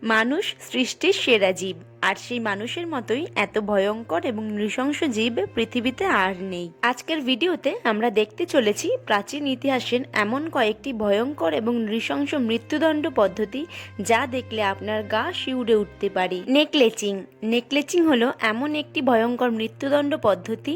মানুষ সৃষ্টির সেরা জীব, আর সেই মানুষের মতোই এত ভয়ঙ্কর এবং নৃশংস জীব পৃথিবীতে আর নেই। আজকের ভিডিওতে আমরা দেখতে চলেছি প্রাচীন ইতিহাসের এমন কয়েকটি ভয়ঙ্কর এবং নৃশংস মৃত্যুদণ্ড পদ্ধতি যা দেখলে আপনার গা শিউরে উঠতে পারে। নেকলেচিং। নেকলেচিং হলো এমন একটি ভয়ঙ্কর মৃত্যুদণ্ড পদ্ধতি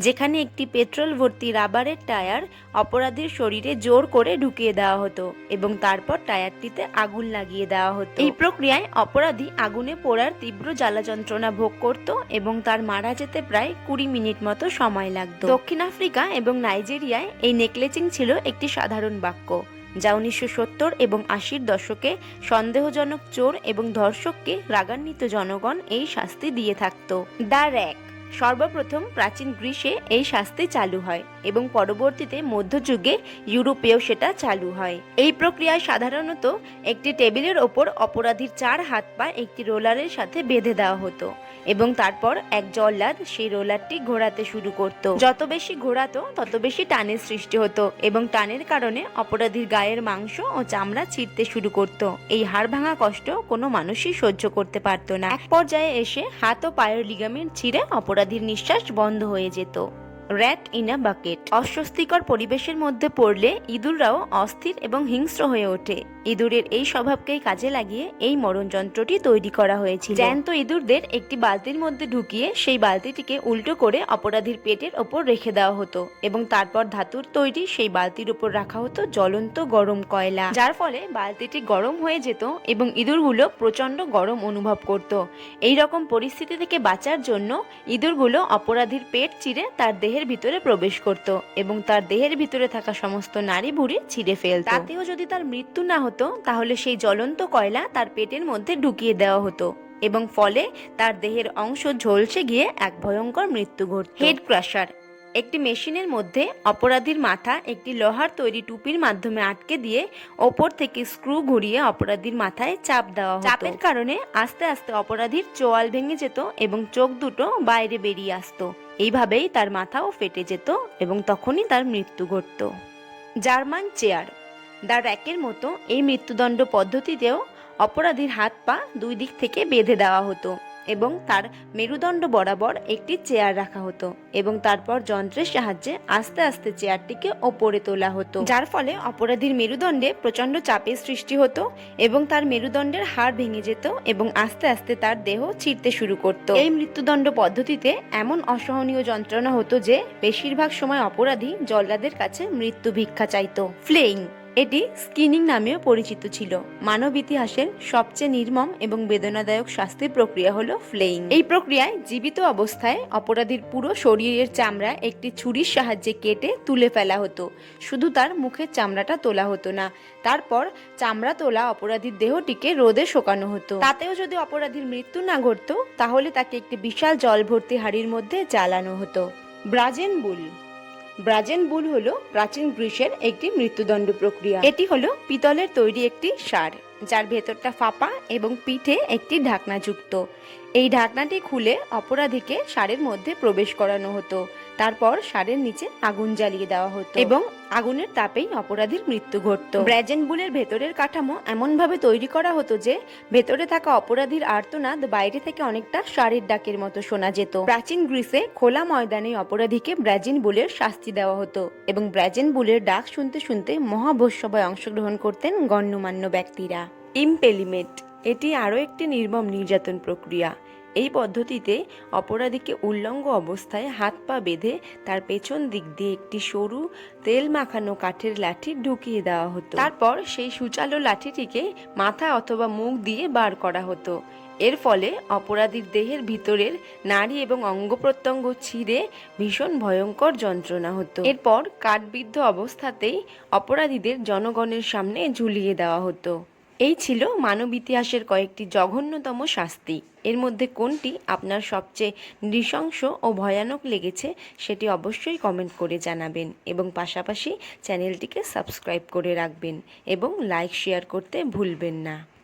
যেখানে একটি পেট্রোল ভর্তি রাবারের টায়ার অপরাধীর শরীরে জোর করে ঢুকিয়ে দেওয়া হতো এবং তারপর টায়ারটিতে আগুন লাগিয়ে দেওয়া হতো। এই প্রক্রিয়ায় অপরাধী আগুনে পোড়ার তীব্র জ্বালা যন্ত্রণা ভোগ করত এবং তার মারা যেতে প্রায় 20 মিনিট মতো সময় লাগত। দক্ষিণ আফ্রিকা এবং নাইজেরিয়ায় এই নেকলেচিং ছিল একটি সাধারণ বাক্য, যা 1970 এবং 80-র দশকে সন্দেহজনক চোর এবং ধর্ষককে রাগান্বিত জনগণ এই শাস্তি দিয়ে থাকত। The rack. সর্বপ্রথম প্রাচীন গ্রীসে এই শাস্তি চালু হয় এবং পরবর্তীতে মধ্যযুগে ইউরোপেও সেটা চালু হয়। এই প্রক্রিয়ায় সাধারণত একটি টেবিলের ওপর অপরাধীর 4 হাত পা একটি রোলারের সাথে বেঁধে দেওয়া হতো এবং তারপর এক জল্লাদ সেই রোলারটি ঘোরাতে শুরু করত। যত বেশি ঘোরাতো তত বেশি টানের সৃষ্টি হতো এবং টানের কারণে অপরাধীর গায়ের মাংস ও চামড়া ছিঁড়তে শুরু করত। এই হাড় ভাঙা কষ্ট কোনো মানুষই সহ্য করতে পারত না। এক পর্যায়ে এসে হাত ও পায়ের লিগামেন্ট ছিঁড়ে অপরাধীর নিঃশ্বাস বন্ধ হয়ে যেত। Rat in a bucket. অস্বস্তিকর পরিবেশের মধ্যে পড়লে ইঁদুররাও অস্থির এবং হিংস্র হয়ে ওঠে। ইঁদুরের এই স্বভাবকেই কাজে লাগিয়ে এই মরণ যন্ত্রটি তৈরি করা হয়েছিল। জ্যান্ত ইঁদুরদের একটি বালতির মধ্যে ঢুকিয়ে সেই বালতিটিকে উল্টো করে অপরাধীর পেটের ওপর রেখে দেওয়া হতো এবং তারপর ধাতুর তৈরি সেই বালতির উপর রাখা হতো জ্বলন্ত গরম কয়লা, যার ফলে বালতিটি গরম হয়ে যেত এবং ইঁদুরগুলো প্রচন্ড গরম অনুভব করত। এই রকম পরিস্থিতি থেকে বাঁচার জন্য ইঁদুরগুলো অপরাধীর পেট চিরে তার দেহের ভিতরে প্রবেশ করত এবং তার দেহের ভিতরে থাকা সমস্ত নাড়ি ভুঁড়ি ছিঁড়ে ফেলত। তাতেও যদি তার মৃত্যু না হতো তাহলে সেই জ্বলন্ত কয়লা তার পেটের মধ্যে ঢুকিয়ে দেওয়া হতো এবং ফলে তার দেহের অংশ ঝলসে গিয়ে এক ভয়ঙ্কর মৃত্যু ঘটত। Head crusher. একটি মেশিনের মধ্যে অপরাধীর মাথা একটি লোহার তৈরি টুপির মাধ্যমে আটকে দিয়ে ওপর থেকে স্ক্রু ঘুরিয়ে অপরাধীর মাথায় চাপ দেওয়া হতো। চাপের কারণে আস্তে আস্তে অপরাধীর চোয়াল ভেঙে যেত এবং চোখ দুটো বাইরে বেরিয়ে আসতো। এইভাবেই তার মাথাও ফেটে যেত এবং তখনই তার মৃত্যু ঘটত। German chair. দ্য র্যাকের মতো এই মৃত্যুদণ্ড পদ্ধতিতেও অপরাধীর হাত পা দুই দিক থেকে বেঁধে দেওয়া হতো এবং তার মেরুদণ্ড বরাবর একটি চেয়ার রাখা হতো এবং তারপর যন্ত্রের সাহায্যে আস্তে আস্তে চেয়ারটিকে ওপরে তোলা হতো, যার ফলে অপরাধীর মেরুদণ্ডে প্রচন্ড চাপের সৃষ্টি হতো এবং তার মেরুদণ্ডের হাড় ভেঙে যেত এবং আস্তে আস্তে তার দেহ ছিঁড়তে শুরু করত। এই মৃত্যুদণ্ড পদ্ধতিতে এমন অসহনীয় যন্ত্রণা হতো যে বেশিরভাগ সময় অপরাধী জল্লাদের কাছে মৃত্যু ভিক্ষা চাইত। ফ্লেইং। এটি স্কিনিং নামেও পরিচিত ছিল। মানব ইতিহাসের সবচেয়ে নির্মম এবং বেদনাদায়ক শাস্তির প্রক্রিয়া হলো ফ্লেইং। এই প্রক্রিয়ায় জীবিত অবস্থায় অপরাধীর পুরো শরীরের চামড়া একটি ছুরির সাহায্যে কেটে তুলে ফেলা হতো। শুধু তার মুখের চামড়াটা তোলা হতো না, তারপর চামড়া তোলা অপরাধীর দেহটিকে রোদে শোকানো হতো। তাতেও যদি অপরাধীর মৃত্যু না ঘটতো তাহলে তাকে একটি বিশাল জল ভর্তি হাঁড়ির মধ্যে জ্বালানো হতো। ব্রাজেন বুল। ব্রাজেন বুল হলো প্রাচীন গ্রীসের একটি মৃত্যুদণ্ড প্রক্রিয়া। এটি হলো পিতলের তৈরি একটি ষাঁড়, যার ভেতরটা ফাঁপা এবং পিঠে একটি ঢাকনা যুক্ত। এই ঢাকনাটি খুলে অপরাধীকে ষাঁড়ের মধ্যে প্রবেশ করানো হতো। তারপর ষাঁড়ের নিচে আগুন জ্বালিয়ে দেওয়া হতো এবং আগুনের তাপেই অপরাধীর মৃত্যু ঘটত। ব্রাজেন বুলের ভেতরের কাঠামো এমনভাবে তৈরি করা হতো যে ভেতরে থাকা অপরাধীর আর্তনাদ বাইরে থেকে অনেকটা ষাঁড়ের ডাকের মতো শোনা যেত। প্রাচীন গ্রিসে খোলা ময়দানে অপরাধীকে ব্রাজেন বুলের শাস্তি দেওয়া হতো এবং ব্রাজেন বুলের ডাক শুনতে শুনতে মহাভোজসভায় অংশগ্রহণ করতেন গণ্যমান্য ব্যক্তিরা। ইম্পেলিমেন্ট। এটি আরও একটি নির্মম নির্যাতন প্রক্রিয়া। এই পদ্ধতিতে অপরাধীকে উল্লঙ্গ অবস্থায় হাত পা বেঁধে তার পেছন দিক দিয়ে একটি সরু তেল মাখানো কাঠের লাঠি ঢুকিয়ে দেওয়া হতো। তারপর সেই সূচালো লাঠিটিকে মাথা অথবা মুখ দিয়ে বার করা হতো। এর ফলে অপরাধীর দেহের ভিতরের নাড়ি এবং অঙ্গ প্রত্যঙ্গ ছিঁড়ে ভীষণ ভয়ঙ্কর যন্ত্রণা হতো। এরপর কাঠবিদ্ধ অবস্থাতেই অপরাধীদের জনগণের সামনে ঝুলিয়ে দেওয়া হতো। এই ছিল মানব ইতিহাসের কয়েকটি জঘন্যতম শাস্তি। এর মধ্যে কোনটি আপনার সবচেয়ে নৃশংস ও ভয়ানক লেগেছে সেটি অবশ্যই কমেন্ট করে জানাবেন এবং পাশাপাশি চ্যানেলটিকে সাবস্ক্রাইব করে রাখবেন এবং লাইক শেয়ার করতে ভুলবেন না।